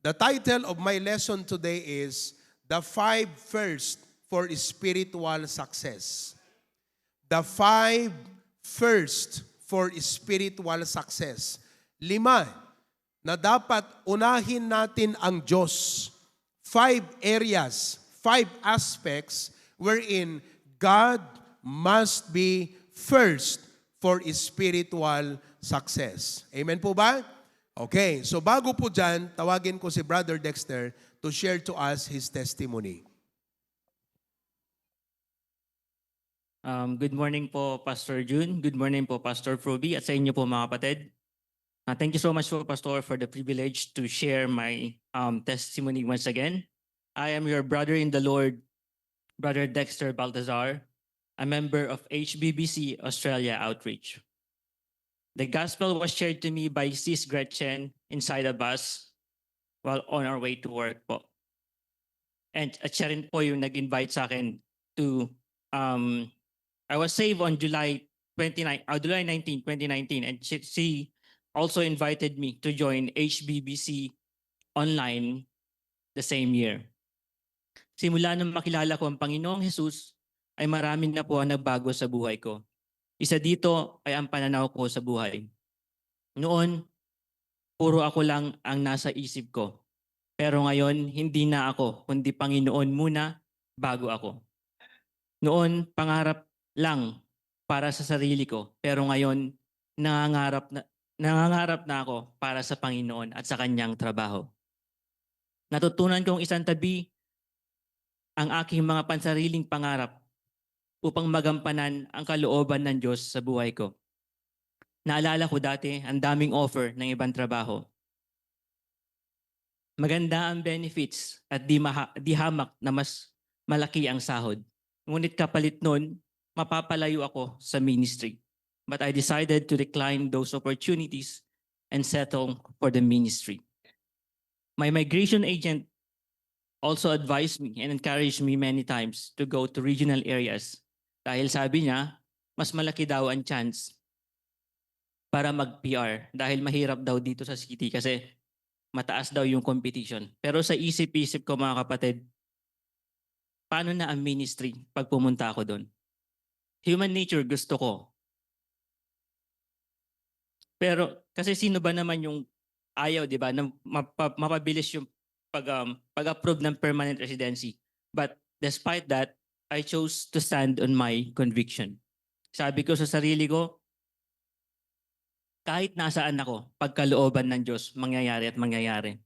The title of my lesson today is The 5 First for Spiritual Success. The 5 First for Spiritual Success. 5 na dapat unahin natin ang Diyos. 5 areas, 5 aspects wherein God must be first for spiritual success. Amen po ba? Okay, so bago po dyan, tawagin ko si Brother Dexter to share to us his testimony. Good morning po, Pastor June. Good morning po, Pastor Froby, at sa inyo po mga kapatid. Thank you so much po, Pastor, for the privilege to share my testimony once again. I am your brother in the Lord, Brother Dexter Baltazar, a member of HBBC Australia Outreach. The gospel was shared to me by Sis Gretchen inside a bus while on our way to work po. And at siya rin po yung nag-invite sa akin to, I was saved on July 19, 2019, and she also invited me to join HBBC online the same year. Simula nang makilala ko ang Panginoong Jesus, ay marami na po ang nagbago sa buhay ko. Isa dito ay ang pananaw ko sa buhay. Noon, puro ako lang ang nasa isip ko. Pero ngayon, hindi na ako, kundi Panginoon muna bago ako. Noon, pangarap lang para sa sarili ko. Pero ngayon, nangangarap na ako para sa Panginoon at sa Kanyang trabaho. Natutunan kong isang tabi ang aking mga pansariling pangarap upang magampanan ang kalooban ng Diyos sa buhay ko. Naalala ko dati, ang daming offer ng ibang trabaho. Maganda ang benefits at di hamak na mas malaki ang sahod. Ngunit kapalit nun, mapapalayo ako sa ministry. But I decided to decline those opportunities and settle for the ministry. My migration agent also advised me and encouraged me many times to go to regional areas. Dahil sabi niya, mas malaki daw ang chance para mag-PR dahil mahirap daw dito sa city kasi mataas daw yung competition. Pero sa isip-isip ko mga kapatid, paano na ang ministry pag pumunta ako doon? Human nature gusto ko. Pero kasi sino ba naman yung ayaw, di ba, na mapabilis yung pag-approve ng permanent residency. But despite that, I chose to stand on my conviction. Sabi ko sa sarili ko, kahit nasaan ako, pagkalooban ng Diyos, mangyayari at mangyayari.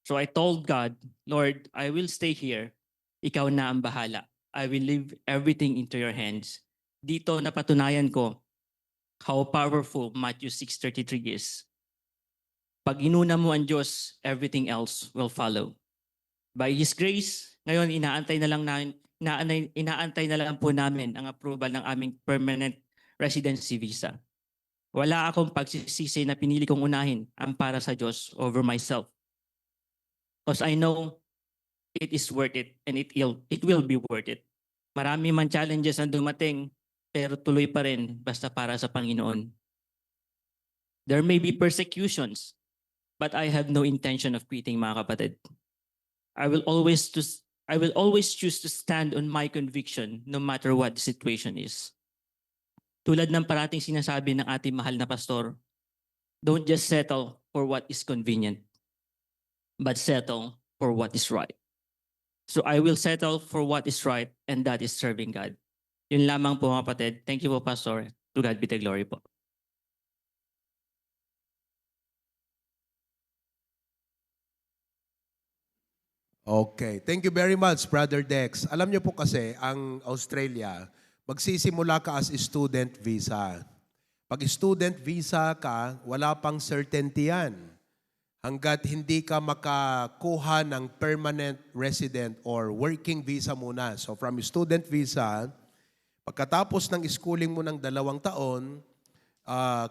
So I told God, Lord, I will stay here. Ikaw na ang bahala. I will leave everything into your hands. Dito napatunayan ko how powerful Matthew 6:33 is. Pag inuna mo ang Diyos, everything else will follow. By His grace, ngayon inaantay na lang po namin ang approval ng aming permanent residency visa. Wala akong pagsisisi na pinili kong unahin ang para sa Diyos over myself. Because I know it is worth it and it will be worth it. Marami man challenges ang dumating, pero tuloy pa rin basta para sa Panginoon. There may be persecutions, but I have no intention of quitting, mga kapatid. I will always choose to stand on my conviction no matter what the situation is. Tulad ng parating sinasabi ng ating mahal na pastor, don't just settle for what is convenient, but settle for what is right. So I will settle for what is right, and that is serving God. Yun lamang po mga kapatid. Thank you po, Pastor. To God be the glory po. Okay. Thank you very much, Brother Dex. Alam niyo po kasi, ang Australia, magsisimula ka as student visa. Pag student visa ka, wala pang certainty yan. Hanggat hindi ka makakuha ng permanent resident or working visa muna. So from student visa, pagkatapos ng schooling mo ng 2 taon,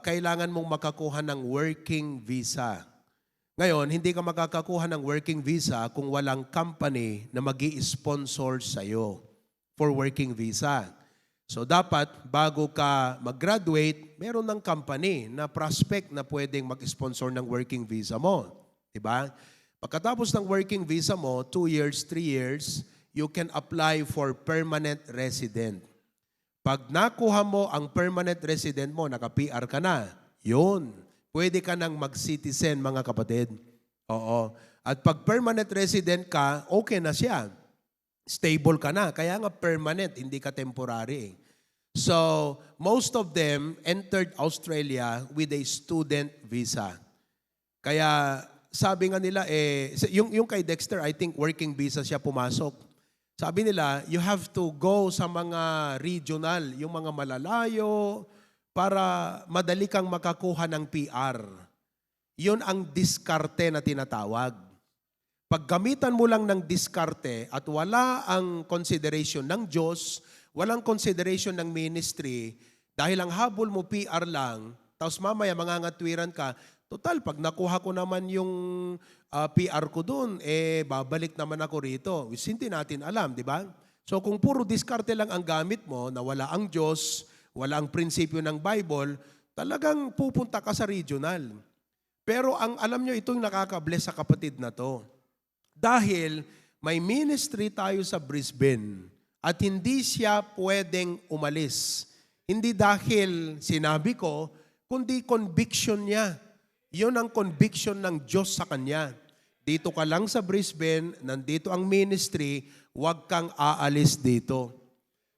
kailangan mong makakuha ng working visa. Ngayon, hindi ka makakakuha ng working visa kung walang company na mag-i-sponsor sa'yo for working visa. So dapat, bago ka mag-graduate, meron ng company na prospect na pwedeng mag-sponsor ng working visa mo. Diba? Pagkatapos ng working visa mo, 2 years, 3 years, you can apply for permanent resident. Pag nakuha mo ang permanent resident mo, naka-PR ka na, yun. Pwede ka nang mag-citizen, mga kapatid. Oo. At pag permanent resident ka, okay na siya. Stable ka na. Kaya nga permanent, hindi ka temporary. So, most of them entered Australia with a student visa. Kaya sabi nga nila, yung kay Dexter, I think working visa siya pumasok. Sabi nila, you have to go sa mga regional, yung mga malalayo, para madali kang makakuha ng PR. Yun ang diskarte na tinatawag. Pag gamitan mo lang ng diskarte at wala ang consideration ng Diyos, walang consideration ng ministry, dahil ang habol mo PR lang, tapos mamaya mangangatwiran ka, total, pag nakuha ko naman yung PR ko dun, babalik naman ako rito. Which hindi natin alam, di ba? So kung puro diskarte lang ang gamit mo, na wala ang Diyos, wala ang prinsipyo ng Bible, talagang pupunta ka sa regional. Pero ang alam nyo, ito yung nakaka-bless sa kapatid na to. Dahil may ministry tayo sa Brisbane at hindi siya pwedeng umalis. Hindi dahil sinabi ko, kundi conviction niya. Yun ang conviction ng Diyos sa kanya. Dito ka lang sa Brisbane, nandito ang ministry, huwag kang aalis dito.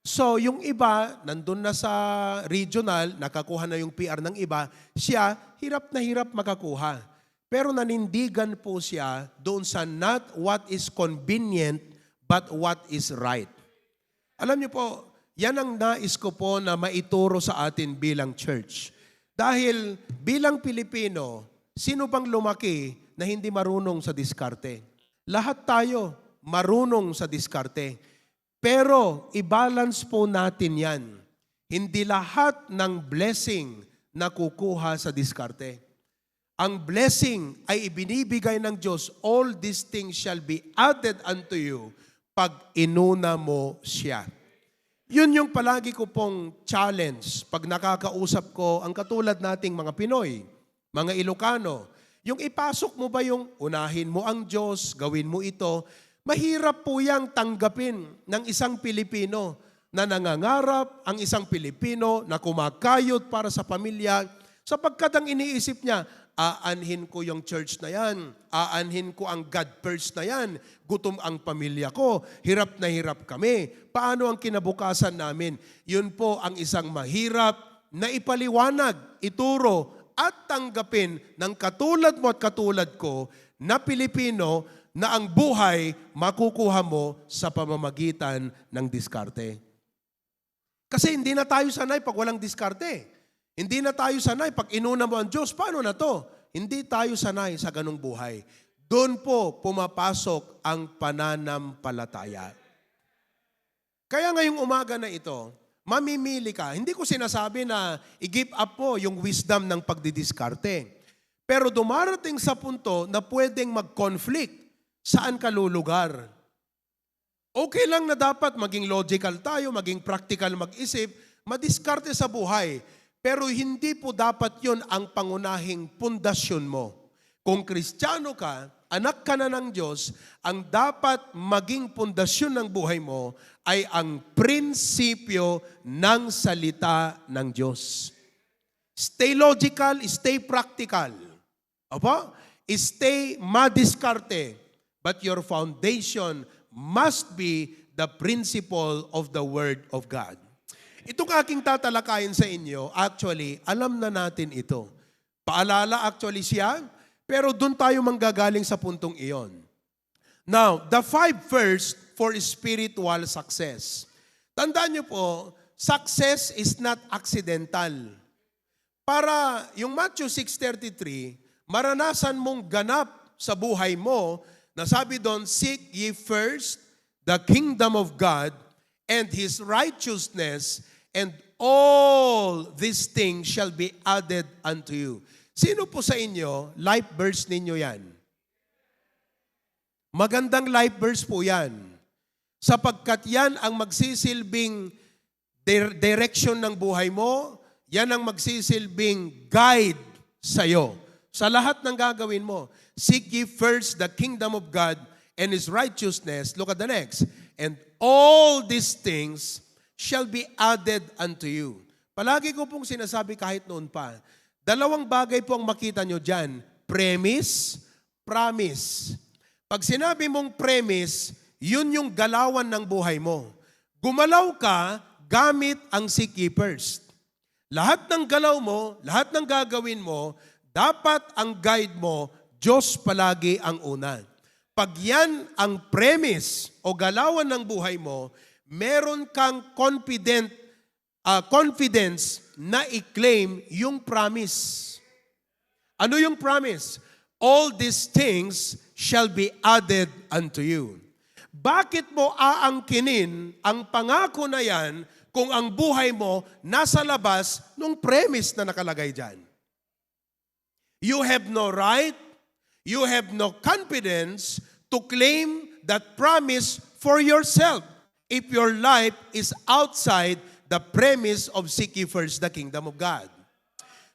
So yung iba, nandun na sa regional, nakakuha na yung PR ng iba, siya, hirap na hirap makakuha. Pero nanindigan po siya doon sa not what is convenient, but what is right. Alam niyo po, yan ang nais ko po na maituro sa atin bilang church. Dahil bilang Pilipino, sino bang lumaki na hindi marunong sa diskarte? Lahat tayo marunong sa diskarte. Pero i-balance po natin yan. Hindi lahat ng blessing na kukuha sa diskarte. Ang blessing ay ibinibigay ng Diyos, all these things shall be added unto you pag inuna mo siya. Yun yung palagi ko pong challenge pag nakakausap ko ang katulad nating mga Pinoy, mga Ilocano. Yung ipasok mo ba yung unahin mo ang Diyos, gawin mo ito, mahirap po yang tanggapin ng isang Pilipino na nangangarap, ang isang Pilipino na kumakayod para sa pamilya, sapagkat ang iniisip niya, aanhin ko yung church na yan, aanhin ko ang God first na yan, gutom ang pamilya ko, hirap na hirap kami. Paano ang kinabukasan namin? Yun po ang isang mahirap na ipaliwanag, ituro, at tanggapin ng katulad mo at katulad ko na Pilipino na ang buhay makukuha mo sa pamamagitan ng diskarte. Kasi hindi na tayo sanay pag walang diskarte. Hindi na tayo sanay pag inuna mo ang Diyos. Paano na to? Hindi tayo sanay sa ganung buhay. Doon po pumapasok ang pananampalataya. Kaya ngayong umaga na ito, mamimili ka. Hindi ko sinasabi na i-give up po yung wisdom ng pagdidiskarte. Pero dumarating sa punto na pwedeng mag-conflict. Saan ka lulugar? Okay lang na dapat maging logical tayo, maging practical mag-isip, madiskarte sa buhay. Pero hindi po dapat yon ang pangunahing pundasyon mo. Kung Kristiyano ka, anak ka na ng Diyos, ang dapat maging pundasyon ng buhay mo ay ang prinsipyo ng salita ng Diyos. Stay logical, stay practical. Opo? Stay madiskarte. But your foundation must be the principle of the Word of God. Itong aking tatalakayin sa inyo, actually, alam na natin ito. Paalala actually siya, pero doon tayo manggagaling sa puntong iyon. Now, the 5 first for spiritual success. Tandaan niyo po, success is not accidental. Para yung Matthew 6:33, maranasan mong ganap sa buhay mo, na sabi doon, seek ye first the kingdom of God and His righteousness, and all these things shall be added unto you. Sino po sa inyo, life verse ninyo yan? Magandang life verse po yan. Sapagkat yan ang magsisilbing direction ng buhay mo, yan ang magsisilbing guide sa'yo. sa lahat ng gagawin mo. Seek ye first the kingdom of God and His righteousness. Look at the next. And all these things shall be added unto you. Palagi ko pong sinasabi kahit noon pa, dalawang bagay po ang makita nyo dyan. Premise, promise. Pag sinabi mong premise, yun yung galawan ng buhay mo. Gumalaw ka gamit ang seek ye first. Lahat ng galaw mo, lahat ng gagawin mo, dapat ang guide mo, Diyos palagi ang una. Pag yan ang premise o galawan ng buhay mo, meron kang confidence na i-claim yung promise. Ano yung promise? All these things shall be added unto you. Bakit mo aangkinin ang pangako na yan kung ang buhay mo nasa labas nung premise na nakalagay dyan? You have no right, you have no confidence to claim that promise for yourself if your life is outside the premise of seek ye first the kingdom of God.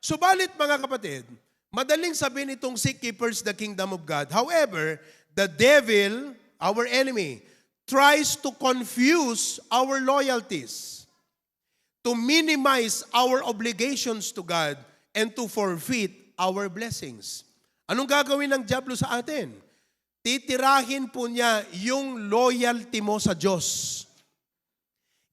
Subalit mga kapatid, madaling sabihin itong seek ye first the kingdom of God. However, the devil, our enemy, tries to confuse our loyalties, to minimize our obligations to God, and to forfeit our blessings. Anong gagawin ng diablo sa atin? Titirahin po niya yung loyalty mo sa Diyos.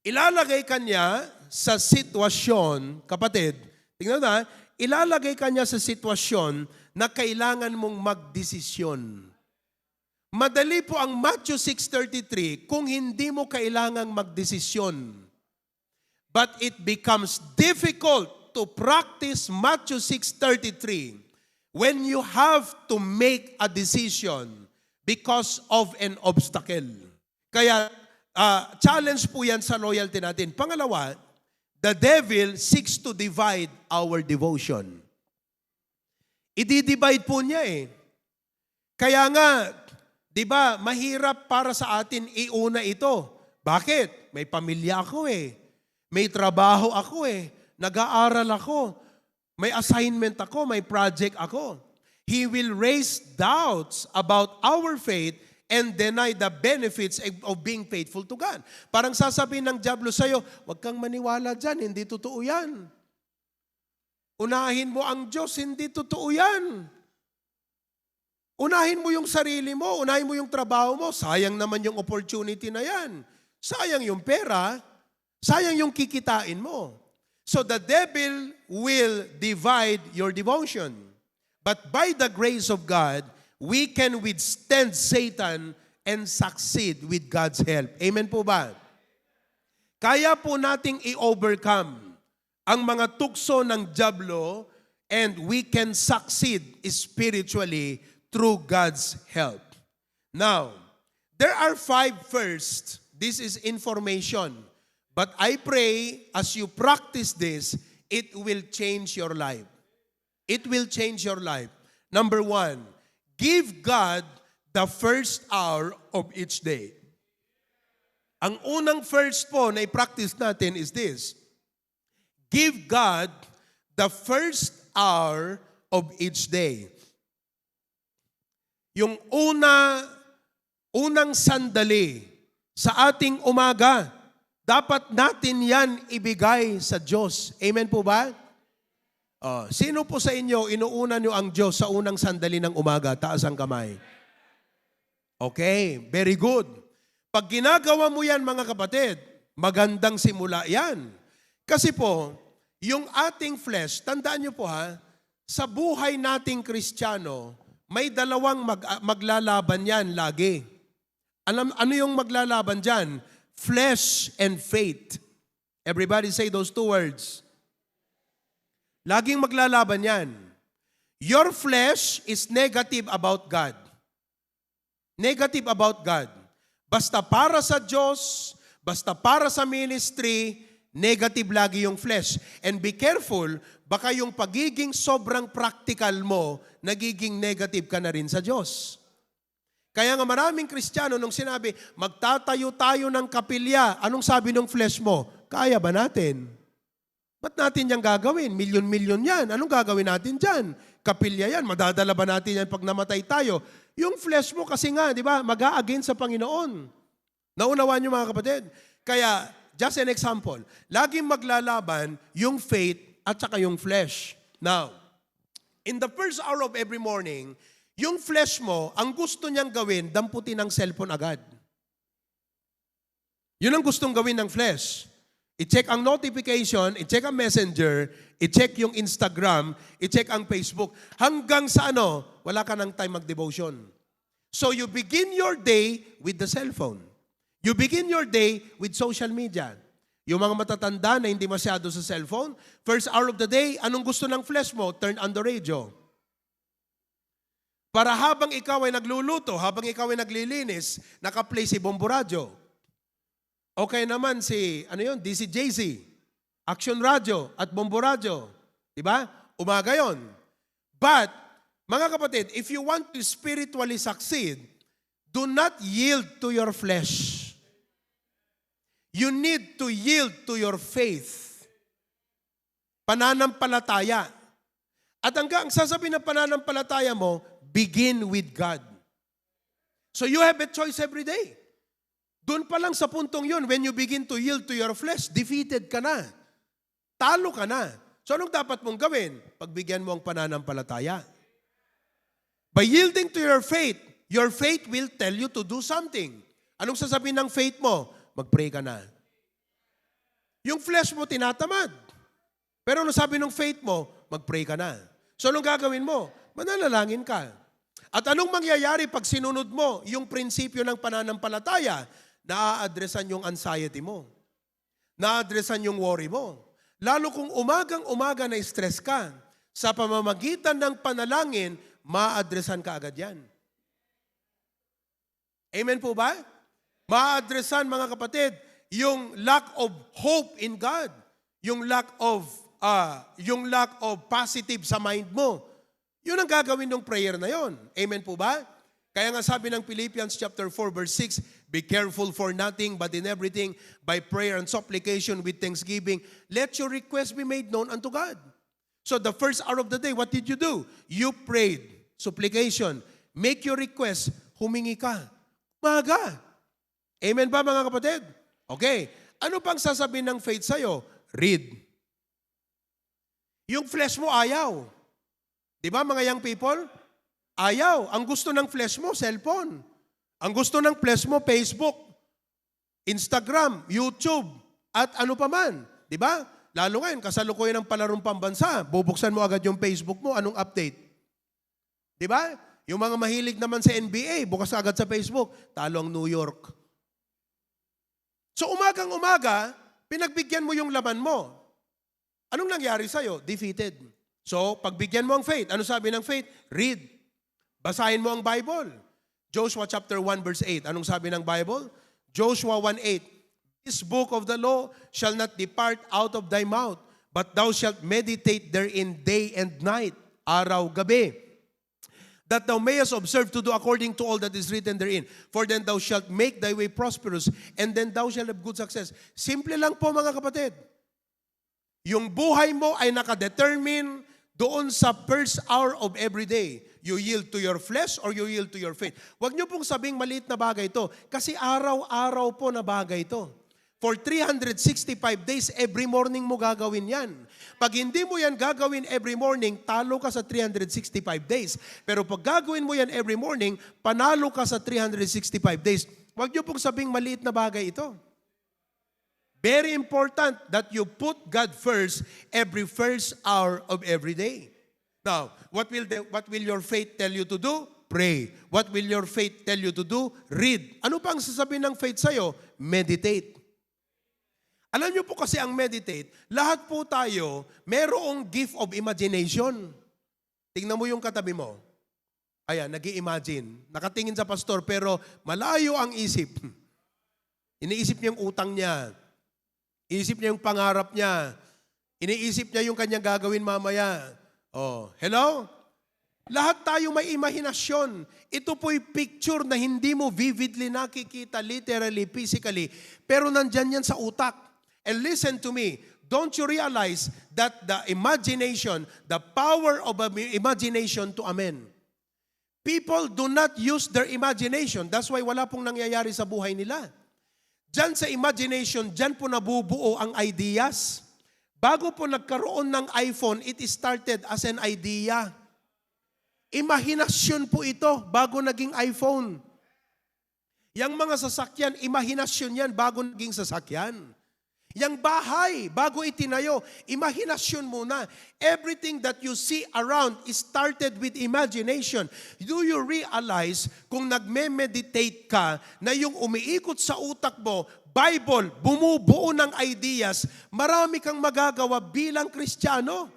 Ilalagay ka niya sa sitwasyon, kapatid, tingnan na, ilalagay ka niya sa sitwasyon na kailangan mong magdesisyon. Madali po ang Matthew 6:33 kung hindi mo kailangang magdesisyon. But it becomes difficult to practice Matthew 6:33 when you have to make a decision because of an obstacle. Kaya, challenge po yan sa loyalty natin. Pangalawa, the devil seeks to divide our devotion. I-divide po niya eh. Kaya nga, di ba, mahirap para sa atin iuna ito. Bakit? May pamilya ako eh. May trabaho ako eh. Nag-aaral ako. May assignment ako. May project ako. He will raise doubts about our faith and deny the benefits of being faithful to God. Parang sasabihin ng diablo sa'yo, huwag kang maniwala dyan, hindi totoo yan. Unahin mo ang Diyos, hindi totoo yan. Unahin mo yung sarili mo, unahin mo yung trabaho mo, sayang naman yung opportunity na yan. Sayang yung pera, sayang yung kikitain mo. So the devil will divide your devotion. But by the grace of God, we can withstand Satan and succeed with God's help. Amen po ba? Kaya po nating i-overcome ang mga tukso ng diablo and we can succeed spiritually through God's help. Now, there are 5 first. This is information. But I pray as you practice this, it will change your life. It will change your life. Number 1, give God the first hour of each day. Ang unang first po na i-practice natin is this. Give God the first hour of each day. Yung unang sandali sa ating umaga, dapat natin yan ibigay sa Diyos. Amen po ba? Sino po sa inyo, inuuna nyo ang Diyos sa unang sandali ng umaga? Taas ang kamay. Okay, very good. Pag ginagawa mo yan mga kapatid, magandang simula yan. Kasi po, yung ating flesh, tandaan nyo po ha, sa buhay nating Kristiyano, may dalawang maglalaban yan lagi. Ano yung maglalaban dyan? Flesh and faith. Everybody say those 2 words. Laging maglalaban yan. Your flesh is negative about God. Negative about God. Basta para sa Diyos, basta para sa ministry, negative lagi yung flesh. And be careful, baka yung pagiging sobrang practical mo, nagiging negative ka na rin sa Diyos. Kaya nga maraming Kristiyano nung sinabi, magtatayo tayo ng kapilya, anong sabi ng flesh mo? Kaya ba natin? Ba't natin yan gagawin? Milyon-milyon yan. Anong gagawin natin dyan? Kapilya yan. Madadala ba natin yan pag namatay tayo? Yung flesh mo kasi nga, di ba, mag-a-against sa Panginoon. Naunawaan niyo mga kapatid? Kaya, just an example, laging maglalaban yung faith at saka yung flesh. Now, in the first hour of every morning, yung flesh mo, ang gusto niyang gawin, damputin ng cellphone agad. Yun ang gustong gawin ng flesh. I-check ang notification, i-check ang messenger, i-check yung Instagram, i-check ang Facebook. Hanggang sa wala ka ng time mag-devotion. So you begin your day with the cellphone. You begin your day with social media. Yung mga matatanda na hindi masyado sa cellphone, first hour of the day, anong gusto ng flesh mo? Turn on the radio. Para habang ikaw ay nagluluto, habang ikaw ay naglilinis, naka-play si Bombo Radio. Okay naman si, DCJC, Action Radio at Bombo Radio. Diba? Umaga yon. But, mga kapatid, if you want to spiritually succeed, do not yield to your flesh. You need to yield to your faith. Pananampalataya. At ang sasabihin ng pananampalataya mo, begin with God. So you have a choice every day. Doon pa lang sa puntong yun, when you begin to yield to your flesh, defeated ka na. Talo ka na. So anong dapat mong gawin? Pagbigyan mo ang pananampalataya. By yielding to your faith will tell you to do something. Anong sasabihin ng faith mo? Mag-pray ka na. Yung flesh mo tinatamad. Pero ano sabi ng faith mo? Mag-pray ka na. So anong gagawin mo? Mananalangin ka. At anong mangyayari pag sinunod mo yung prinsipyo ng pananampalataya? Na-addressan yung anxiety mo. Na-addressan yung worry mo. Lalo kung umagang-umaga na stress ka, sa pamamagitan ng panalangin, ma-addressan ka agad yan. Amen po ba? Ma-addressan mga kapatid, yung lack of hope in God, yung lack of positive sa mind mo. Yun ang gagawin ng prayer na yon. Amen po ba? Kaya nga sabi ng Philippians chapter 4 verse 6, be careful for nothing but in everything by prayer and supplication with thanksgiving, let your request be made known unto God. So the first hour of the day, what did you do? You prayed, supplication, make your request, humingi ka. Maga. Amen ba mga kapatid? Okay. Ano pang sasabihin ng faith sa'yo? Read. Yung flesh mo ayaw. Di ba mga young people? Ayaw. Ang gusto ng flesh mo, cellphone. Ang gusto ng flesh mo, Facebook, Instagram, YouTube, at ano pa man. Di ba? Lalo ngayon, kasalukuyan ng palarong pambansa, bubuksan mo agad yung Facebook mo, anong update? Di ba? Yung mga mahilig naman sa NBA, bukas agad sa Facebook, talo ang New York. So umagang-umaga, pinagbigyan mo yung laman mo. Anong nangyari sa'yo? Defeated. So, pagbigyan mo ang faith, ano sabi ng faith? Read. Basahin mo ang Bible. Joshua chapter 1 verse 8. Anong sabi ng Bible? Joshua 1:8. This book of the law shall not depart out of thy mouth, but thou shalt meditate therein day and night, araw, gabi, that thou mayest observe to do according to all that is written therein. For then thou shalt make thy way prosperous, and then thou shalt have good success. Simple lang po mga kapatid. Yung buhay mo ay nakadetermine doon sa first hour of every day. You yield to your flesh or you yield to your faith. Huwag niyo pong sabing maliit na bagay ito. Kasi araw-araw po na bagay ito. For 365 days, every morning mo gagawin yan. Pag hindi mo yan gagawin every morning, talo ka sa 365 days. Pero pag gagawin mo yan every morning, panalo ka sa 365 days. Huwag niyo pong sabing maliit na bagay ito. Very important that you put God first every first hour of every day. Now, what will your faith tell you to do? Pray. What will your faith tell you to do? Read. Ano pa ang sasabihin ng faith sa'yo? Meditate. Alam niyo po kasi ang meditate, lahat po tayo merong gift of imagination. Tingnan mo yung katabi mo. Ayan, nag-i-imagine. Nakatingin sa pastor pero malayo ang isip. Iniisip niya yung utang niya. Iniisip niya yung pangarap niya. Iniisip niya yung kanyang gagawin mamaya. Oh, hello? Lahat tayo may imahinasyon. Ito po'y picture na hindi mo vividly nakikita, literally, physically, pero nandyan yan sa utak. And listen to me, don't you realize that the imagination, the power of imagination to amen? People do not use their imagination. That's why wala pong nangyayari sa buhay nila. Diyan sa imagination, diyan po nabubuo ang ideas. Bago po nagkaroon ng iPhone, it started as an idea. Imahinasyon po ito bago naging iPhone. Yang mga sasakyan, imahinasyon yan bago naging sasakyan. Yang bahay, bago itinayo, imahinasyon muna. Everything that you see around is started with imagination. Do you realize kung nagme-meditate ka na yung umiikot sa utak mo, Bible, bumubuo ng ideas, marami kang magagawa bilang Kristiyano.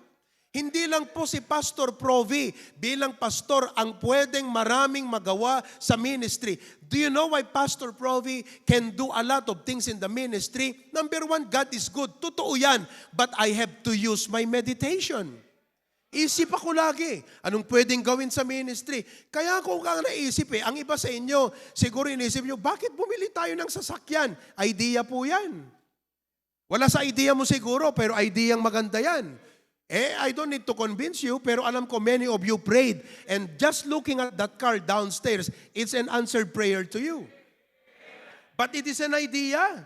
Hindi lang po si Pastor Provi bilang pastor ang pwedeng maraming magawa sa ministry. Do you know why Pastor Provi can do a lot of things in the ministry? Number one, God is good. Totoo yan. But I have to use my meditation. Isip ako lagi, anong pwedeng gawin sa ministry? Kaya kung kang naisip ang iba sa inyo, siguro inisip nyo, bakit bumili tayo ng sasakyan? Idea po yan. Wala sa idea mo siguro, pero idea ang maganda yan. I don't need to convince you, pero alam ko many of you prayed. And just looking at that car downstairs, it's an answered prayer to you. But it is an idea.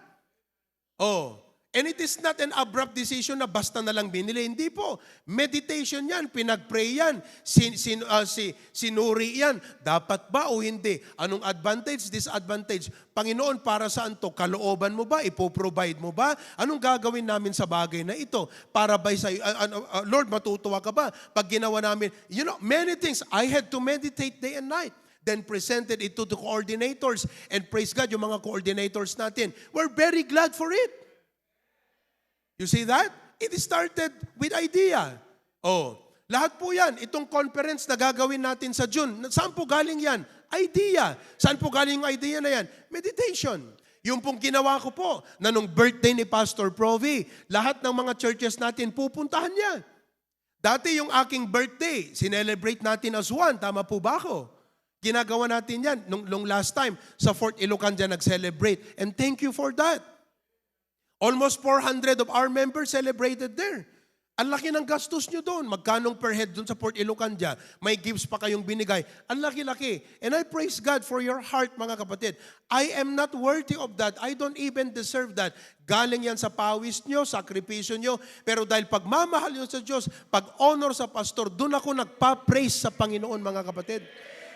And it is not an abrupt decision na basta na lang binili. Hindi po. Meditation yan, pinag-pray yan, sinuri yan. Dapat ba o hindi? Anong advantage, disadvantage? Panginoon, para saan to? Kalooban mo ba? Ipoprovide mo ba? Anong gagawin namin sa bagay na ito? Para ba sa Lord, matutuwa ka ba? Pag ginawa namin, many things. I had to meditate day and night. Then presented it to the coordinators. And praise God, yung mga coordinators natin, we're very glad for it. You see that? It started with idea. Lahat po yan. Itong conference na gagawin natin sa June. Saan po galing yan? Idea. Saan po galing yung idea na yan? Meditation. Yung pong ginawa ko po, na nung birthday ni Pastor Provi, lahat ng mga churches natin pupuntahan niya. Dati yung aking birthday, sinelebrate natin as one. Tama po ba ako? Ginagawa natin yan. Nung last time, sa Fort Ilocos dyan nag-celebrate. And thank you for that. Almost 400 of our members celebrated there. Ang laki ng gastos nyo doon. Magkanong per head doon sa Port Ilocandia. May gifts pa kayong binigay. Ang laki-laki. And I praise God for your heart, mga kapatid. I am not worthy of that. I don't even deserve that. Galing yan sa pawis nyo, sakripisyo nyo. Pero dahil pagmamahal nyo sa Diyos, pag-honor sa pastor, doon ako nagpa-praise sa Panginoon, mga kapatid.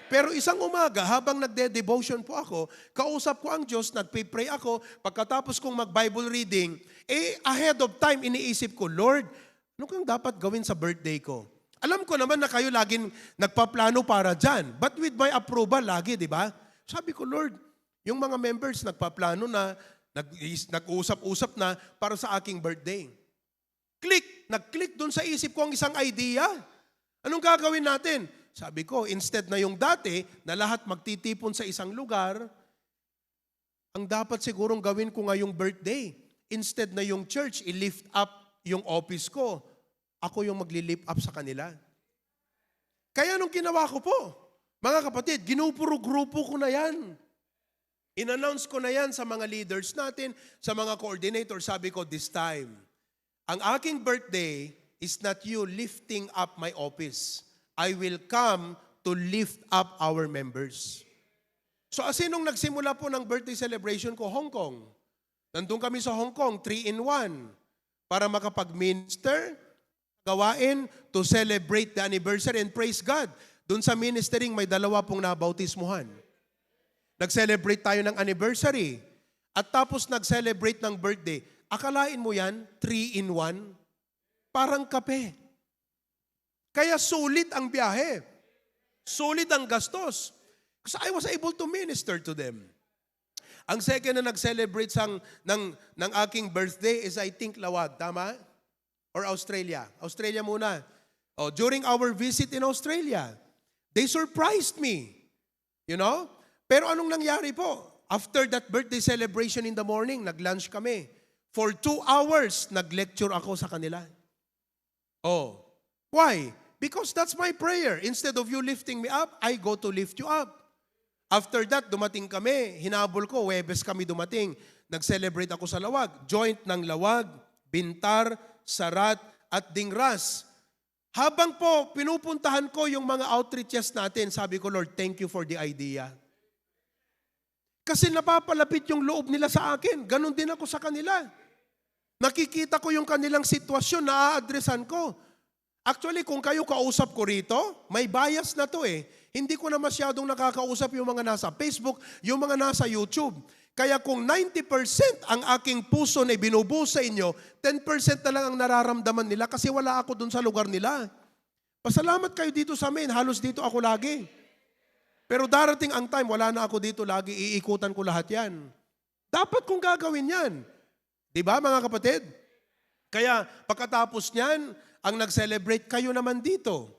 Pero isang umaga, habang nagde-devotion po ako, kausap ko ang Diyos, nagpe-pray ako, pagkatapos kong mag-Bible reading, ahead of time, iniisip ko, Lord, ano kang dapat gawin sa birthday ko? Alam ko naman na kayo laging nagpaplano para dyan, but with my approval lagi, di ba? Sabi ko, Lord, yung mga members nagpaplano na, nag-uusap-usap na para sa aking birthday. Nag-click dun sa isip ko ang isang idea. Anong gagawin natin? Sabi ko, instead na yung dati, na lahat magtitipon sa isang lugar, ang dapat sigurong gawin ko ngayong birthday. Instead na yung church, i-lift up yung office ko, ako yung magli-lift up sa kanila. Kaya nung ginawa ko po, mga kapatid, ginupuro-grupo ko na yan. In-announce ko na yan sa mga leaders natin, sa mga coordinators. Sabi ko, this time, ang aking birthday is not you lifting up my office. I will come to lift up our members. So nung nagsimula po ng birthday celebration ko, Hong Kong. Nandun kami sa Hong Kong, 3-in-1. Para makapag-minister, gawain to celebrate the anniversary and praise God. Doon sa ministering, may 2 pong nabautismuhan. Nag-celebrate tayo ng anniversary. At tapos nag-celebrate ng birthday. Akalain mo yan, 3-in-1? Parang kape. Kaya sulit ang biyahe. Sulit ang gastos. Because I was able to minister to them. Ang second na nag-celebrate ng aking birthday is I think Lawag, tama? Or Australia? Australia muna. During our visit in Australia, they surprised me. You know? Pero anong nangyari po? After that birthday celebration in the morning, nag-lunch kami. For 2 hours, nag-lecture ako sa kanila. Why? Because that's my prayer. Instead of you lifting me up, I go to lift you up. After that, dumating kami. Hinabol ko, Huwebes kami dumating. Nag-celebrate ako sa Lawag. Joint ng Lawag, Bintar, Sarat, at Dingras. Habang po pinupuntahan ko yung mga outreaches natin, sabi ko, Lord, thank you for the idea. Kasi napapalapit yung loob nila sa akin. Ganon din ako sa kanila. Nakikita ko yung kanilang sitwasyon, na-addressan ko. Actually, kung kayo kausap ko rito, may bias na to eh. Hindi ko na masyadong nakakausap yung mga nasa Facebook, yung mga nasa YouTube. Kaya kung 90% ang aking puso na binubuo sa inyo, 10% na lang ang nararamdaman nila kasi wala ako dun sa lugar nila. Pasalamat kayo dito sa amin, halos dito ako lagi. Pero darating ang time, wala na ako dito lagi, iikutan ko lahat yan. Dapat kong gagawin yan. Di ba mga kapatid? Kaya pagkatapos niyan, ang nag-celebrate kayo naman dito.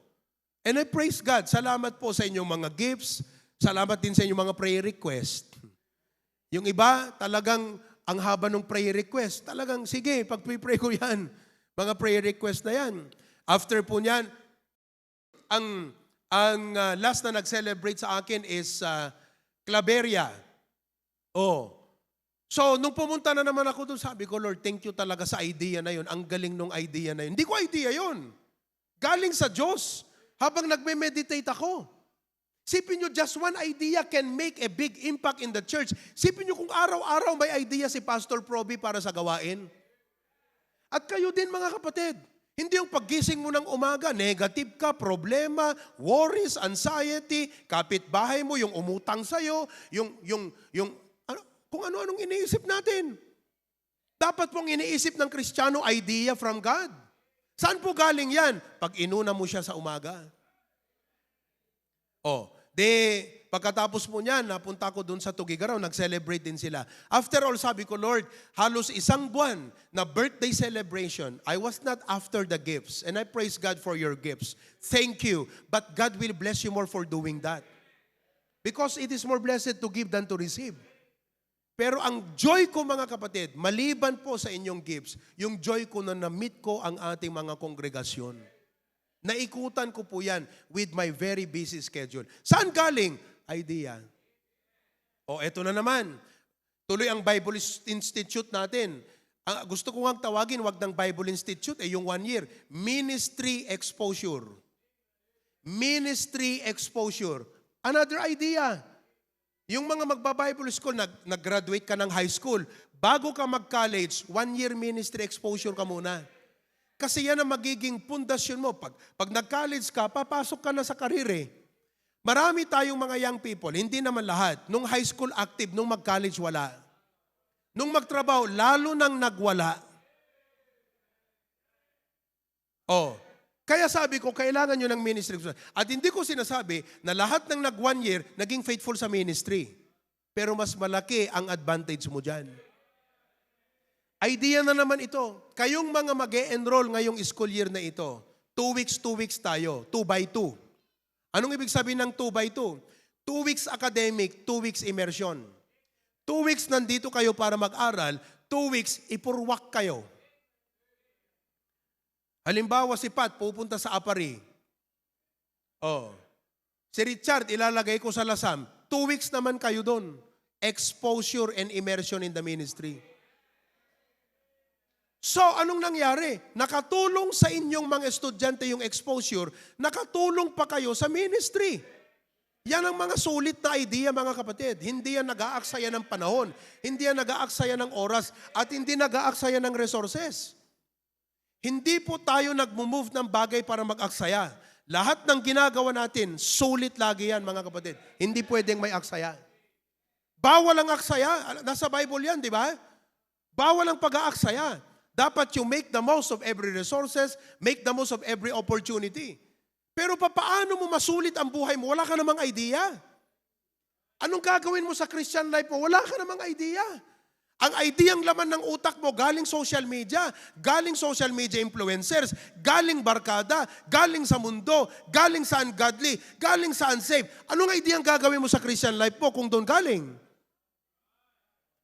And I praise God. Salamat po sa inyong mga gifts. Salamat din sa inyong mga prayer request. Yung iba, talagang ang haba ng prayer request. Talagang, sige, pag-pray ko yan. Mga prayer request na yan. After po niyan, ang last na nag-celebrate sa akin is Claveria. Oh. So, nung pumunta na naman ako doon, sabi ko, Lord, thank you talaga sa idea na yun. Ang galing nung idea na yun. Hindi ko idea yun. Galing sa Diyos. Habang nagme-meditate ako. Sipin nyo, just one idea can make a big impact in the church. Sipin nyo kung araw-araw may idea si Pastor Proby para sa gawain. At kayo din mga kapatid. Hindi yung paggising mo ng umaga, negative ka, problema, worries, anxiety, kapitbahay mo, yung umutang sa'yo, kung ano-anong iniisip natin. Dapat pong iniisip ng Kristiyano idea from God. Saan po galing yan? Pag inuna mo siya sa umaga. Pagkatapos mo niyan, napunta ko dun sa Tugigaraw, nag-celebrate din sila. After all, sabi ko, Lord, halos isang buwan na birthday celebration, I was not after the gifts. And I praise God for your gifts. Thank you. But God will bless you more for doing that. Because it is more blessed to give than to receive. Pero ang joy ko mga kapatid, maliban po sa inyong gifts, yung joy ko na na-meet ko ang ating mga kongregasyon. Naikutan ko po yan with my very busy schedule. Saan galing? Idea. Eto na naman. Tuloy ang Bible Institute natin. Gusto ko nga tawagin, wag ng Bible Institute, yung 1 year. Ministry exposure. Ministry exposure. Another idea. Yung mga magba-Bible school, nag-graduate ka ng high school, bago ka mag-college, 1 year ministry exposure ka muna. Kasi yan ang magiging pundasyon mo. Pag nag-college ka, papasok ka na sa karir eh. Marami tayong mga young people, hindi naman lahat. Nung high school active, nung mag-college wala. Nung magtrabaho, lalo nang nagwala. Kaya sabi ko, kailangan nyo ng ministry. At hindi ko sinasabi na lahat ng nag-1 year, naging faithful sa ministry. Pero mas malaki ang advantage mo dyan. Idea na naman ito. Kayong mga mag-e-enroll ngayong school year na ito, 2 weeks tayo, 2 by 2. Anong ibig sabihin ng 2 by 2? 2 weeks academic, 2 weeks immersion. 2 weeks nandito kayo para mag-aral, 2 weeks ipurwak kayo. Halimbawa si Pat, pupunta sa Apari. Si Richard, ilalagay ko sa Lasam. 2 weeks naman kayo doon. Exposure and immersion in the ministry. So, anong nangyari? Nakatulong sa inyong mga estudyante yung exposure, nakatulong pa kayo sa ministry. Yan ang mga sulit na idea, mga kapatid. Hindi yan nag-aaksaya ng panahon, hindi yan nag-aaksaya ng oras, at hindi nag-aaksaya ng resources. Hindi po tayo nag-move ng bagay para mag-aksaya. Lahat ng ginagawa natin, sulit lagi yan, mga kapatid. Hindi pwedeng may aksaya. Bawal ang aksaya. Nasa Bible yan, di ba? Bawal ang pag-aaksaya. Dapat you make the most of every resources, make the most of every opportunity. Pero paano mo masulit ang buhay mo? Wala ka namang idea. Anong gagawin mo sa Christian life mo? Wala ka namang idea. Ang ideyang laman ng utak mo galing social media influencers, galing barkada, galing sa mundo, galing sa ungodly, galing sa unsaved. Anong ideyang gagawin mo sa Christian life mo kung doon galing?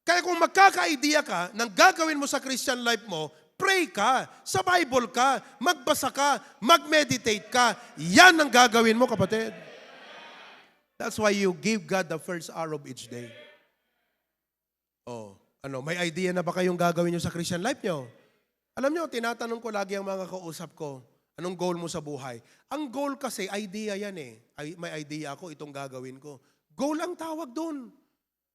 Kaya kung magkaka-idea ka ng gagawin mo sa Christian life mo, pray ka, sa Bible ka, magbasa ka, mag-meditate ka. Yan ang gagawin mo, kapatid. That's why you give God the first hour of each day. May idea na ba kayong gagawin nyo sa Christian life nyo? Alam niyo, tinatanong ko lagi ang mga kausap ko, anong goal mo sa buhay? Ang goal kasi, idea yan eh. May idea ako, itong gagawin ko. Goal ang tawag doon.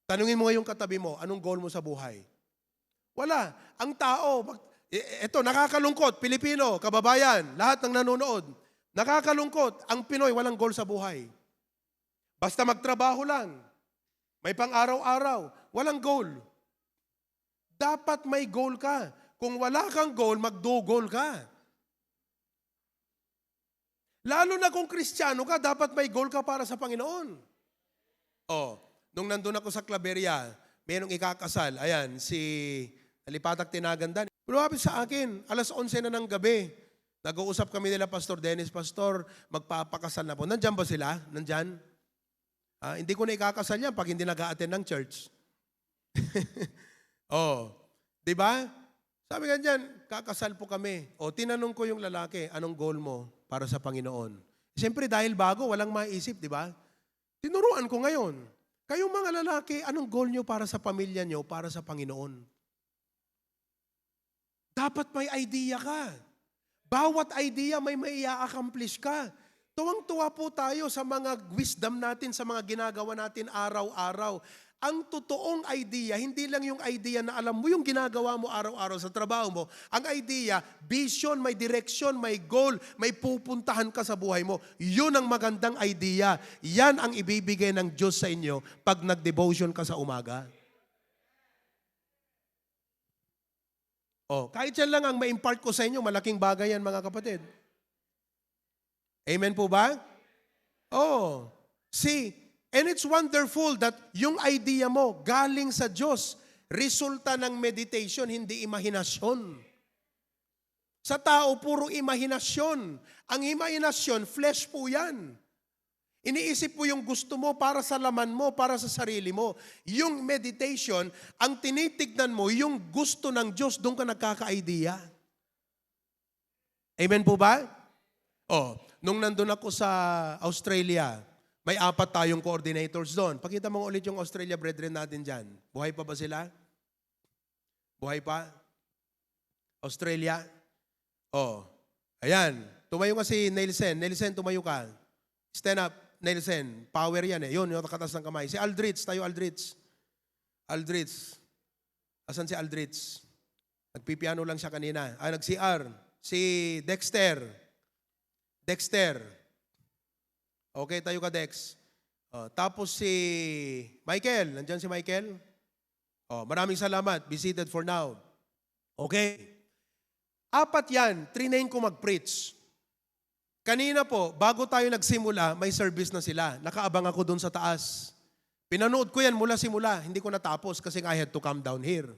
Tanungin mo ngayong katabi mo, anong goal mo sa buhay? Wala. Ang tao, eto, nakakalungkot, Pilipino, kababayan, lahat ng nanonood, nakakalungkot, ang Pinoy walang goal sa buhay. Basta magtrabaho lang. May pang-araw-araw, walang goal. Dapat may goal ka. Kung wala kang goal, magdo-goal ka. Lalo na kung Kristiyano ka, dapat may goal ka para sa Panginoon. Nung nandun ako sa Claveria, mayroong ikakasal. Ayan, si Nalipatak Tinagandan. Lumapit sa akin, alas 11 na ng gabi. Nag-uusap kami nila, Pastor Dennis, Pastor, magpapakasal na po. Nandyan ba sila? Nandyan? Hindi ko na ikakasal yan pag hindi nag-a-attend ng church. Di ba? Sabi nga dyan, kakasal po kami. Tinanong ko yung lalaki, anong goal mo para sa Panginoon? Siyempre dahil bago, walang maisip, di ba? Tinuruan ko ngayon. Kayong mga lalaki, anong goal nyo para sa pamilya nyo, para sa Panginoon? Dapat may idea ka. Bawat idea may i-accomplish ka. Tuwang-tuwa po tayo sa mga wisdom natin, sa mga ginagawa natin araw-araw. Ang totoong idea, hindi lang yung idea na alam mo yung ginagawa mo araw-araw sa trabaho mo. Ang idea, vision, may direction, may goal, may pupuntahan ka sa buhay mo. Yun ang magandang idea. Yan ang ibibigay ng Diyos sa inyo pag nag-devotion ka sa umaga. Kahit yan lang ang ma-impart ko sa inyo, malaking bagay yan mga kapatid. Amen po ba? See, and it's wonderful that yung idea mo galing sa Diyos, resulta ng meditation, hindi imahinasyon. Sa tao, puro imahinasyon. Ang imahinasyon, flesh po yan. Iniisip mo yung gusto mo para sa laman mo, para sa sarili mo. Yung meditation, ang tinitignan mo, yung gusto ng Diyos, doon ka nagkaka-idea. Amen po ba? Nung nandun ako sa Australia, may 4 tayong coordinators doon. Pakita mo ulit yung Australia brethren natin dyan. Buhay pa ba sila? Buhay pa? Australia? Ayan. Tumayo nga si Nelson. Nelson, tumayo ka. Stand up, Nelson. Power yan eh. Yun, yung nakatas ng kamay. Si Aldrich, tayo Aldrich. Aldrich. Asan si Aldrich? Nagpipiano lang siya kanina. Nag-CR. Si Dexter. Dexter. Okay, tayo ka, Dex. Tapos si Michael. Nandyan si Michael? Maraming salamat. Be seated for now. Okay. 4 yan. Trinain ko mag-preach. Kanina po, bago tayo nagsimula, may service na sila. Nakaabang ako doon sa taas. Pinanood ko yan mula simula. Hindi ko natapos kasi I had to come down here.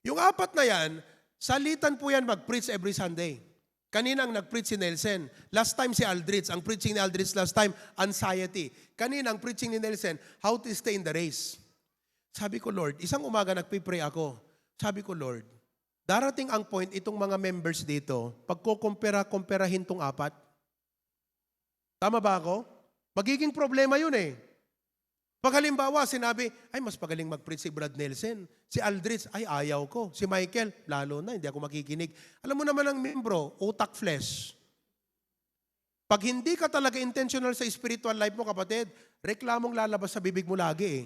Yung 4 na yan, salitan po yan mag-preach every Sunday. Kanina ang nag-preach si Nelson. Last time si Aldrich. Ang preaching ni Aldrich last time, anxiety. Kanina ang preaching ni Nelson, how to stay in the race. Sabi ko, Lord, isang umaga nagpipray ako. Sabi ko, Lord, darating ang point itong mga members dito, pagkukumpera-kumperahin tong 4. Tama ba ako? Magiging problema yun eh. Pag halimbawa, sinabi, ay mas pagaling mag-preach si Brad Nelson. Si Aldrich, ay ayaw ko. Si Michael, lalo na, hindi ako makikinig. Alam mo naman ang membro, utak flesh. Pag hindi ka talaga intentional sa spiritual life mo, kapatid, reklamong lalabas sa bibig mo lagi eh.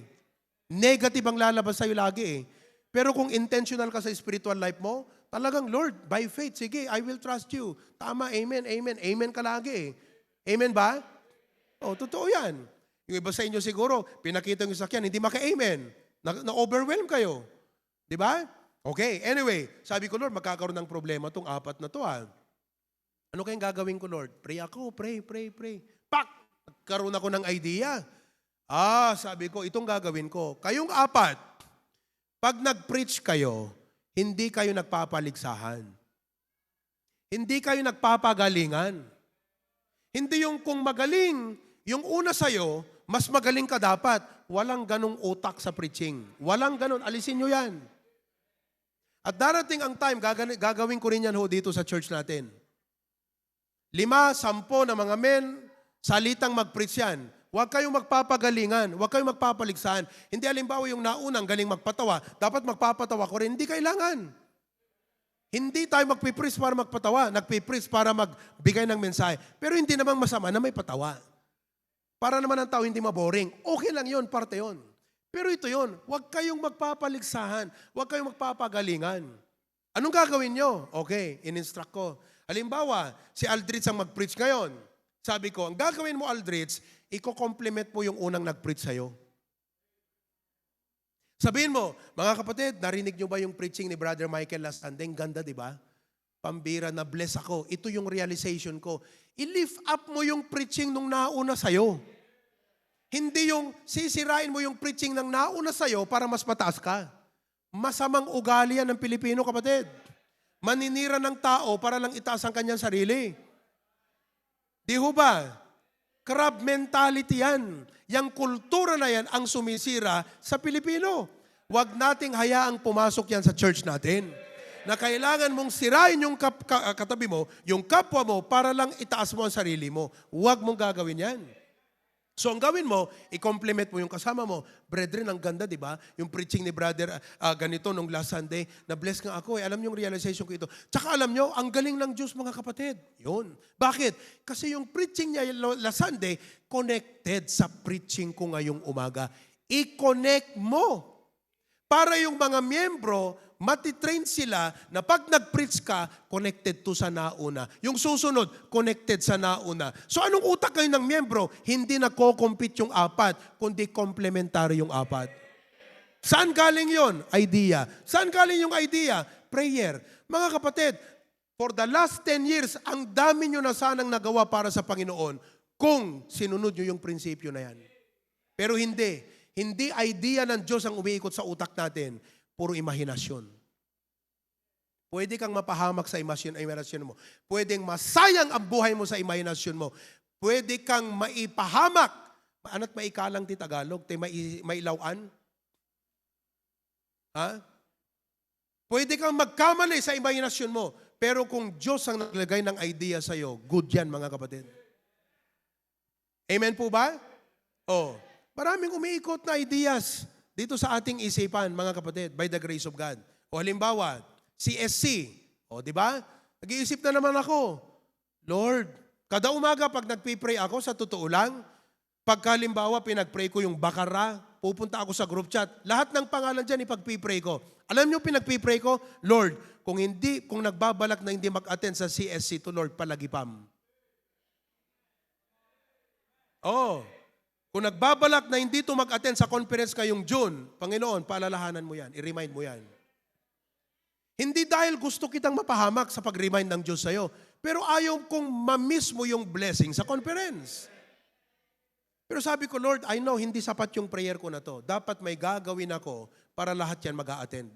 Negative ang lalabas sa'yo lagi eh. Pero kung intentional ka sa spiritual life mo, talagang, Lord, by faith, sige, I will trust you. Tama, amen, amen. Amen ka lagi eh. Amen ba? Totoo yan. Yung iba sa inyo siguro, pinakita yung sakyan, hindi maka-amen. Na-overwhelm kayo. Di ba? Okay, anyway, sabi ko, Lord, magkakaroon ng problema itong 4 na to. Ano kayang gagawin ko, Lord? Pray ako, pray. Pak! Nagkaroon ako ng idea. Sabi ko, itong gagawin ko. Kayong 4, pag nag-preach kayo, hindi kayo nagpapaligsahan. Hindi kayo nagpapagalingan. Hindi yung kung magaling, yung una sa'yo, mas magaling ka dapat. Walang ganong utak sa preaching. Walang ganon. Alisin nyo yan. At darating ang time, gagawin ko rin yan dito sa church natin. 5, 10 na mga men, salitang mag-preach yan. Huwag kayong magpapagalingan. Huwag kayong magpapaligsahan. Hindi halimbawa yung naunang galing magpatawa, dapat magpapatawa ko rin. Hindi kailangan. Hindi tayo magpipreach para magpatawa. Nagpipreach para magbigay ng mensahe. Pero hindi namang masama na may patawa. Para naman ang tao hindi maboring. Okay lang yun, parte yun. Pero ito yun, huwag kayong magpapaligsahan. Huwag kayong magpapagalingan. Anong gagawin nyo? Okay, in-instruct ko. Halimbawa, si Aldrich ang mag-preach ngayon. Sabi ko, ang gagawin mo, Aldrich, i-compliment mo yung unang nag-preach sa'yo. Sabihin mo, mga kapatid, narinig nyo ba yung preaching ni Brother Michael last Sunday? Ganda, di ba? Pambira, na bless ako. Ito yung realization ko. I-lift up mo yung preaching nung nauna sa'yo. Hindi yung sisirain mo yung preaching ng nauna sa'yo para mas mataas ka. Masamang ugali yan ng Pilipino, kapatid. Maninira ng tao para lang itaas ang kanyang sarili. Di ho ba? Crab mentality yan. Yang kultura na yan ang sumisira sa Pilipino. Huwag nating hayaang pumasok yan sa church natin. Na kailangan mong sirain yung katabi mo, yung kapwa mo, para lang itaas mo ang sarili mo. Huwag mong gagawin yan. So ang gawin mo, i-compliment mo yung kasama mo. Brethren, ang ganda, di ba? Yung preaching ni brother ganito nung last Sunday, na-bless nga ako eh. Alam niyo yung realization ko ito. Tsaka alam niyo, ang galing ng Diyos, mga kapatid. Yun. Bakit? Kasi yung preaching niya last Sunday, connected sa preaching ko ngayong umaga. I-connect mo. Para yung mga miyembro, matitrain sila na pag nag-preach ka, connected to sa nauna. Yung susunod, connected sa nauna. So anong utak kayo ng miyembro? Hindi nako-compete yung apat, kundi complementary yung apat. Saan galing yon? Idea. Saan galing yung idea? Prayer. Mga kapatid, for the last 10 years, ang dami nyo na sanang nagawa para sa Panginoon kung sinunod nyo yung prinsipyo na yan. Pero hindi. Hindi idea ng Diyos ang umiikot sa utak natin. Puro imahinasyon. Pwede kang mapahamak sa imahinasyon mo. Pwedeng masayang ang buhay mo sa imahinasyon mo. Pwede kang maipahamak. Ano't maikalang ti Tagalog? Ti mailawan? Ha? Pwede kang magkamali sa imahinasyon mo. Pero kung Diyos ang naglagay ng idea sa'yo, good yan, mga kapatid. Amen po ba? Oh, maraming umiikot na ideas dito sa ating isipan, mga kapatid, by the grace of God. O halimbawa, CSC. O, di ba? Nag-iisip na naman ako, Lord, kada umaga pag nagpipray ako, sa totoo lang, pagka halimbawa pinagpray ko yung bakara, pupunta ako sa group chat, lahat ng pangalan dyan ipagpipray ko. Alam niyo pinagpipray ko, Lord, kung nagbabalak na hindi mag-attend sa CSC to Lord, palagipam. Oh, kung nagbabalak na hindi to mag-attend sa conference ngayong June, Panginoon, paalalahanan mo yan, i-remind mo yan. Hindi dahil gusto kitang mapahamak sa pag-remind ng Diyos sa'yo, pero ayaw kong ma-miss mo yung blessing sa conference. Pero sabi ko, Lord, I know hindi sapat yung prayer ko na to. Dapat may gagawin ako para lahat yan mag-a-attend.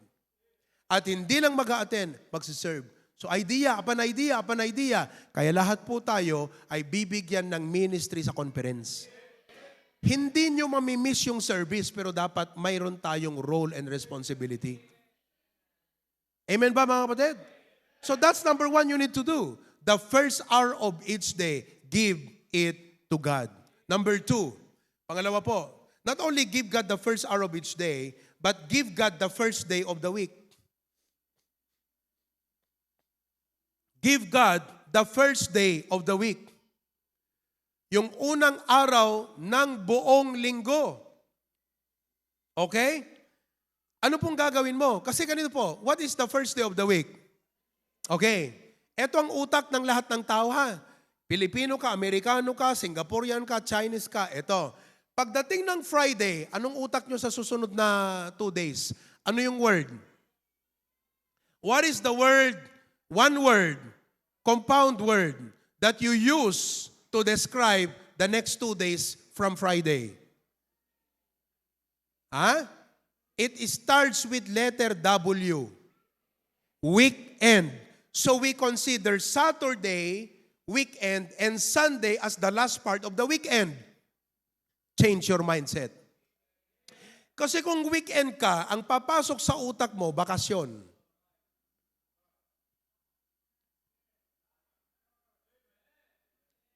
At hindi lang mag-a-attend, magsiserve. So idea upon idea upon idea. Kaya lahat po tayo ay bibigyan ng ministry sa conference. Hindi nyo mamimiss yung service, pero dapat mayroon tayong role and responsibility. Amen ba, mga kapatid? So that's number one you need to do. The first hour of each day, give it to God. Number two, pangalawa po, not only give God the first hour of each day, but give God the first day of the week. Give God the first day of the week. Yung unang araw ng buong linggo. Okay? Ano pong gagawin mo? Kasi ganito po, what is the first day of the week? Okay. Ito ang utak ng lahat ng tao, ha? Pilipino ka, Amerikano ka, Singaporean ka, Chinese ka. Ito. Pagdating ng Friday, anong utak nyo sa susunod na 2 days? Ano yung word? What is the word? One word, compound word, that you use to describe the next 2 days from Friday. Huh? It starts with letter W. Weekend. So we consider Saturday, weekend, and Sunday as the last part of the weekend. Change your mindset. Kasi kung weekend ka, ang papasok sa utak mo, bakasyon.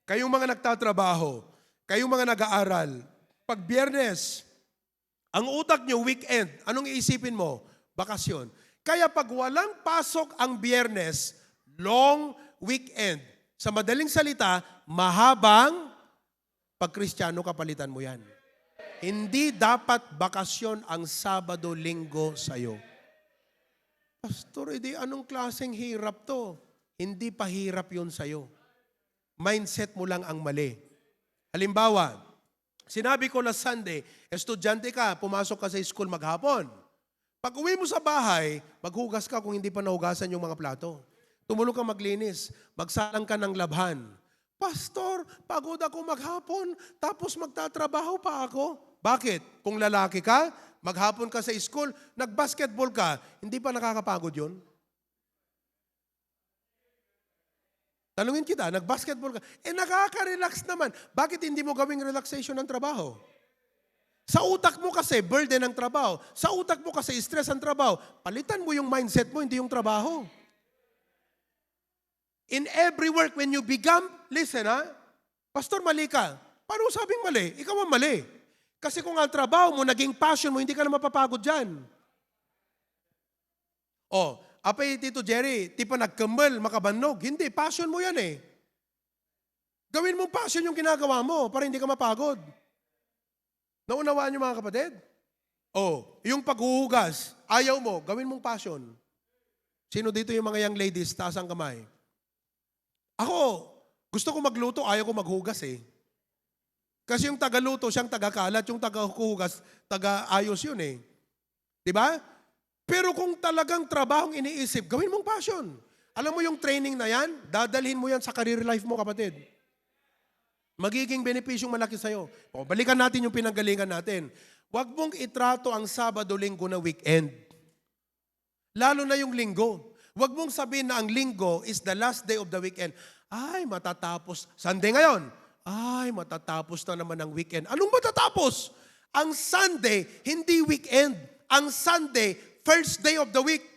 Kayong mga nagtatrabaho, kayong mga nag-aaral, pag Biyernes, ang utak nyo, weekend, anong iisipin mo? Bakasyon. Kaya pag walang pasok ang Biyernes, long weekend. Sa madaling salita, mahabang pag-Kristiyano kapalitan mo yan. Hindi dapat bakasyon ang Sabado, Linggo sa'yo. Pastor, edi anong klaseng hirap to? Hindi pa hirap yun sa'yo. Mindset mo lang ang mali. Halimbawa, sinabi ko last Sunday, estudyante ka, pumasok ka sa school maghapon. Pag uwi mo sa bahay, maghugas ka kung hindi pa nahugasan yung mga plato. Tumulong ka maglinis, magsalang ka ng labhan. Pastor, pagod ako maghapon, tapos magtatrabaho pa ako. Bakit? Kung lalaki ka, maghapon ka sa school, nag-basketball ka, hindi pa nakakapagod yun? Tanungin kita, nag-basketball ka, nakaka-relax naman. Bakit hindi mo gawing relaxation ng trabaho? Sa utak mo kasi, burden ang trabaho. Sa utak mo kasi, stress ang trabaho. Palitan mo yung mindset mo, hindi yung trabaho. In every work, when you become, listen ha, Pastor, mali ka. Paano sabing mali? Ikaw ang mali. Kasi kung ang trabaho mo, naging passion mo, hindi ka na mapapagod dyan. Apay, Tito Jerry, di pa nagkambal, makabannog. Hindi, passion mo yan eh. Gawin mong passion yung ginagawa mo para hindi ka mapagod. Naunawaan niyo mga kapatid? Yung paghuhugas, ayaw mo, gawin mong passion. Sino dito yung mga young ladies, taas ang kamay? Ako, gusto ko magluto, ayaw ko maghugas eh. Kasi yung tagaluto, siyang tagakalat, yung tagahugas, taga-ayos yun eh. Diba? Pero kung talagang trabahong iniisip, gawin mong passion. Alam mo yung training na yan, dadalhin mo yan sa career life mo, kapatid. Magiging benepisyong malaki sa'yo. Balikan natin yung pinanggalingan natin. Huwag mong itrato ang Sabado, Linggo na weekend. Lalo na yung Linggo. Huwag mong sabihin na ang Linggo is the last day of the weekend. Ay, matatapos. Sunday ngayon. Ay, matatapos na naman ang weekend. Anong matatapos? Ang Sunday, hindi weekend. Ang Sunday, first day of the week.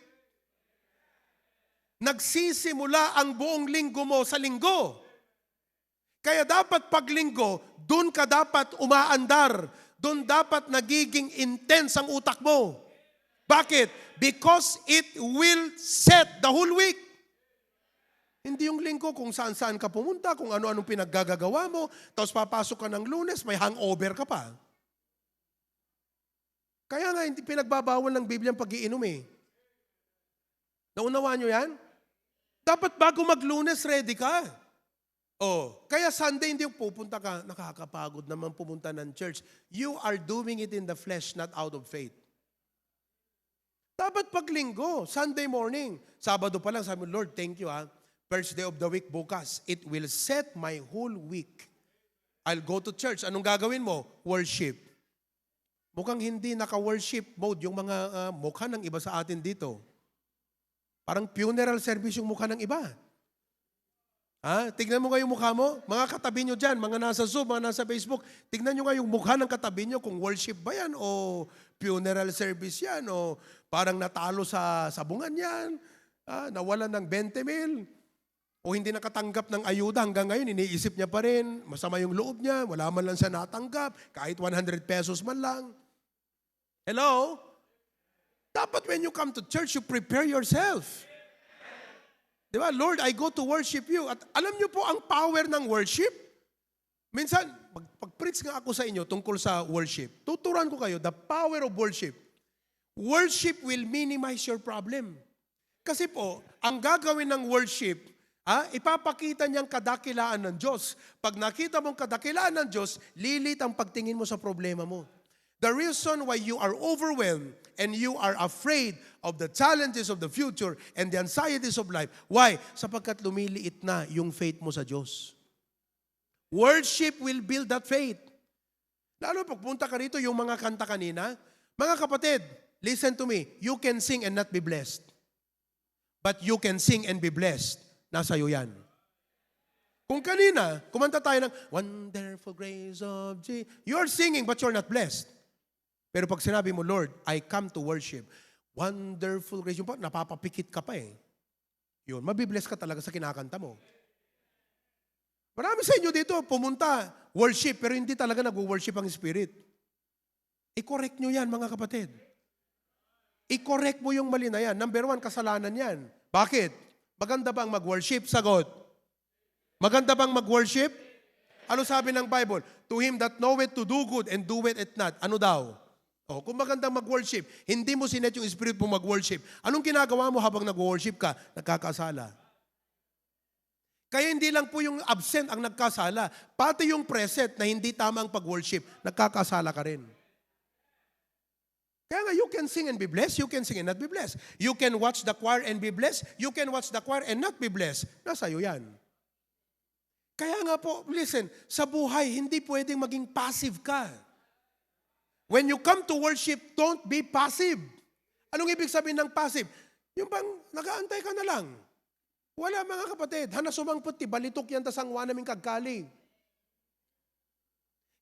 Nagsisimula ang buong linggo mo sa linggo. Kaya dapat pag linggo, doon ka dapat umaandar. Doon dapat nagiging intense ang utak mo. Bakit? Because it will set the whole week. Hindi yung linggo kung saan-saan ka pumunta, kung ano-anong pinaggagawa mo, tapos papasok ka ng Lunes, may hangover ka pa. Kaya nga, hindi pinagbabawal ng Biblia ang pag-iinom eh. Naunawaan nyo yan? Dapat bago mag-Lunes, ready ka. Kaya Sunday, hindi yung pupunta ka, nakakapagod naman pumunta ng church. You are doing it in the flesh, not out of faith. Dapat pag linggo, Sunday morning, Sabado pa lang, sabi mo, Lord, thank you ha. First day of the week bukas, it will set my whole week. I'll go to church. Anong gagawin mo? Worship. Mukhang hindi naka-worship mode yung mga mukha ng iba sa atin dito. Parang funeral service yung mukha ng iba. Tignan mo nga yung mukha mo. Mga katabi nyo dyan, mga nasa Zoom, mga nasa Facebook, tignan nyo nga yung mukha ng katabi nyo kung worship ba yan o funeral service yan o parang natalo sa sabungan yan, nawalan ng 20 mil o hindi nakatanggap ng ayuda hanggang ngayon, iniisip niya pa rin, masama yung loob niya, wala man lang siya natanggap, kahit 100 pesos man lang. Hello? Dapat when you come to church, you prepare yourself. Diba? Lord, I go to worship you. At alam niyo po ang power ng worship? Minsan, pag-preach nga ako sa inyo tungkol sa worship, tuturuan ko kayo the power of worship. Worship will minimize your problem. Kasi po, ang gagawin ng worship, ipapakita niyang kadakilaan ng Diyos. Pag nakita mong kadakilaan ng Diyos, lilit ang pagtingin mo sa problema mo. The reason why you are overwhelmed and you are afraid of the challenges of the future and the anxieties of life. Why? Sapagkat lumiliit na yung faith mo sa Diyos. Worship will build that faith. Lalo pagpunta ka rito, yung mga kanta kanina, mga kapatid, listen to me, you can sing and not be blessed. But you can sing and be blessed. Nasa iyo yan. Kung kanina, kumanta tayo ng Wonderful Grace of Jesus. You're singing but you're not blessed. Pero pag sinabi mo, Lord, I come to worship. Wonderful grace. Yung pa, napapapikit ka pa eh. Yun, mabibless ka talaga sa kinakanta mo. Marami sa inyo dito, pumunta, worship, pero hindi talaga nag-worship ang Spirit. I-correct nyo yan, mga kapatid. I-correct mo yung mali na yan. Number one, kasalanan yan. Bakit? Maganda bang mag-worship? Sagot. Maganda bang mag-worship? Ano sabi ng Bible? To him that knoweth to do good and doeth it not. Ano daw? Oh, kung magandang mag-worship, hindi mo sinet yung spirit mo mag-worship. Anong ginagawa mo habang nag-worship ka? Nagkakasala. Kaya hindi lang po yung absent ang nagkasala. Pati yung present na hindi tama ang pag-worship, nagkakasala ka rin. Kaya nga, you can sing and be blessed, you can sing and not be blessed. You can watch the choir and be blessed, you can watch the choir and not be blessed. Nasa iyo yan. Kaya nga po, listen, sa buhay, hindi pwedeng maging passive ka. When you come to worship, don't be passive. Anong ibig sabihin ng passive? Yung bang nag-aantay ka na lang. Wala mga kapatid, hana sumangpot ti balitok yan tasangwa naming kagkali.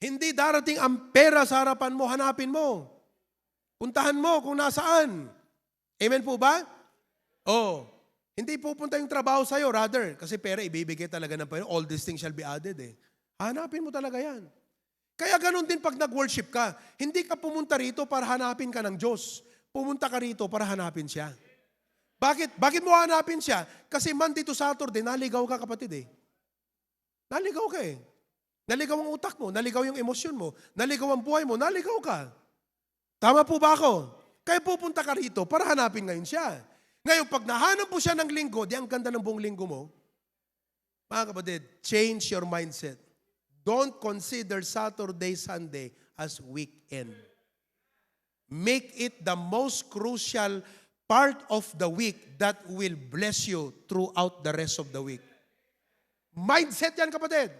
Hindi darating ang pera sa harapan mo, hanapin mo. Puntahan mo kung nasaan. Amen po ba? Oh, hindi pupunta yung trabaho sa'yo, rather. Kasi pera ibibigay talaga ng Panginoon. All these things shall be added eh. Hanapin mo talaga yan. Kaya ganun din pag nag-worship ka. Hindi ka pumunta rito para hanapin ka ng Diyos. Pumunta ka rito para hanapin siya. Bakit? Bakit mo hanapin siya? Kasi Monday to Saturday, naligaw ka kapatid eh. Naligaw ka eh. Naligaw ang utak mo, naligaw yung emosyon mo, naligaw ang buhay mo, naligaw ka. Tama po ba ako? Kaya pupunta ka rito para hanapin ngayon siya. Ngayon, pag nahanap mo siya ng linggo, di ang ganda ng buong linggo mo, mga kapatid, change your mindset. Don't consider Saturday, Sunday as weekend. Make it the most crucial part of the week that will bless you throughout the rest of the week. Mindset yan, kapatid.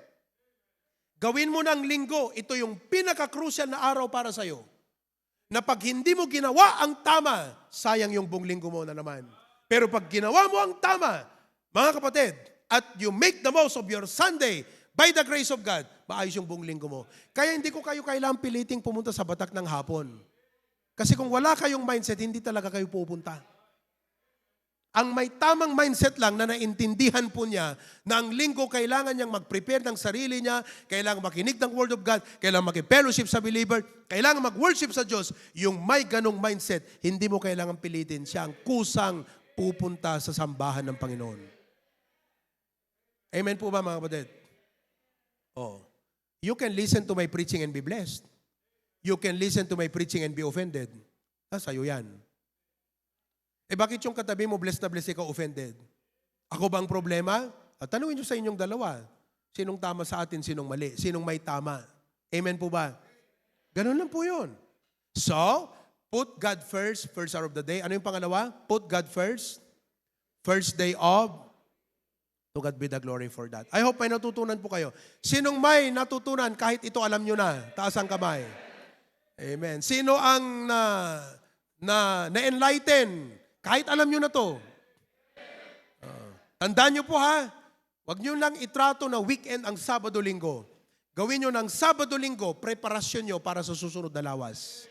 Gawin mo ng linggo, ito yung pinaka-crucial na araw para sa'yo. Na pag hindi mo ginawa ang tama, sayang yung buong linggo mo na naman. Pero pag ginawa mo ang tama, mga kapatid, at you make the most of your Sunday, by the grace of God, maayos yung buong linggo mo. Kaya hindi ko kayo kailangang piliting pumunta sa Batak ng hapon. Kasi kung wala kayong mindset, hindi talaga kayo pupunta. Ang may tamang mindset lang na naintindihan po niya na ang linggo kailangan niyang mag-prepare ng sarili niya, kailangan makinig ng Word of God, kailangan mag-fellowship sa believer, kailangan mag-worship sa Diyos. Yung may ganong mindset, hindi mo kailangan pilitin. Siya ang kusang pupunta sa sambahan ng Panginoon. Amen po ba mga kapatid? Oh. You can listen to my preaching and be blessed. You can listen to my preaching and be offended. Sa'yo yan. Bakit yung katabi mo, blessed na blessed ikaw, offended? Ako ba ang problema? Tanungin nyo sa inyong dalawa. Sinong tama sa atin, sinong mali? Sinong may tama? Amen po ba? Ganun lang po yun. So, put God first, first hour of the day. Ano yung pangalawa? Put God first. First day of. To God be the glory for that. I hope may natutunan po kayo. Sinong may natutunan kahit ito alam nyo na? Taas ang kamay. Amen. Sino ang na-enlighten? Kahit alam nyo na to. Tandaan nyo po ha, wag nyo lang itrato na weekend ang Sabado-Linggo. Gawin nyo ng Sabado-Linggo, preparasyon nyo para sa susunod na lawas.